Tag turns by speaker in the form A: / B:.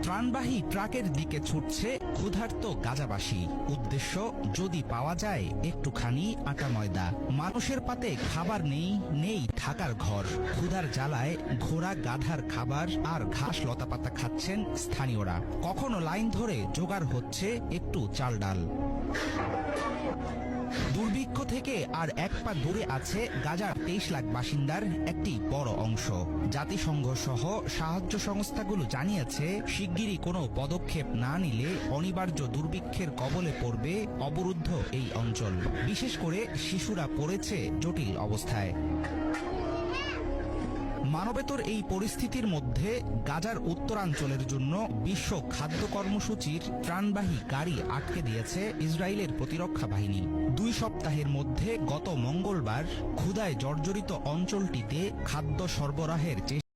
A: ত্রাণবাহী ট্রাকের দিকে ছুটছে ক্ষুধার্ত গাজাবাসী। উদ্দেশ্য, যদি পাওয়া যায় একটুখানি আটা ময়দা। মানুষের পাতে খাবার নেই, নেই থাকার ঘর। ক্ষুধার জ্বালায় ঘোড়া গাধার খাবার আর ঘাস লতাপাতা খাচ্ছেন স্থানীয়রা। কখনো লাইন ধরে জোগাড় হচ্ছে একটু চাল ডাল। দুর্ভিক্ষ থেকে আর এক পা দূরে আছে গাজার 23 লাখ বাসিন্দার একটি বড় অংশ। জাতিসংঘ সহ সাহায্য সংস্থাগুলো জানিয়েছে, শিগগিরই কোনো পদক্ষেপ না নিলে অনিবার্য দুর্ভিক্ষের কবলে পড়বে অবরুদ্ধ এই অঞ্চল। বিশেষ করে শিশুরা পড়েছে জটিল অবস্থায়। মানবেতর এই পরিস্থিতির মধ্যে গাজার উত্তরাঞ্চলের জন্য বিশ্ব খাদ্য কর্মসূচির ত্রাণবাহী গাড়ি আটকে দিয়েছে ইসরায়েলের প্রতিরক্ষা বাহিনী। 2 সপ্তাহের মধ্যে গত মঙ্গলবার ক্ষুধায় জর্জরিত অঞ্চলটিতে খাদ্য সরবরাহের চেষ্টা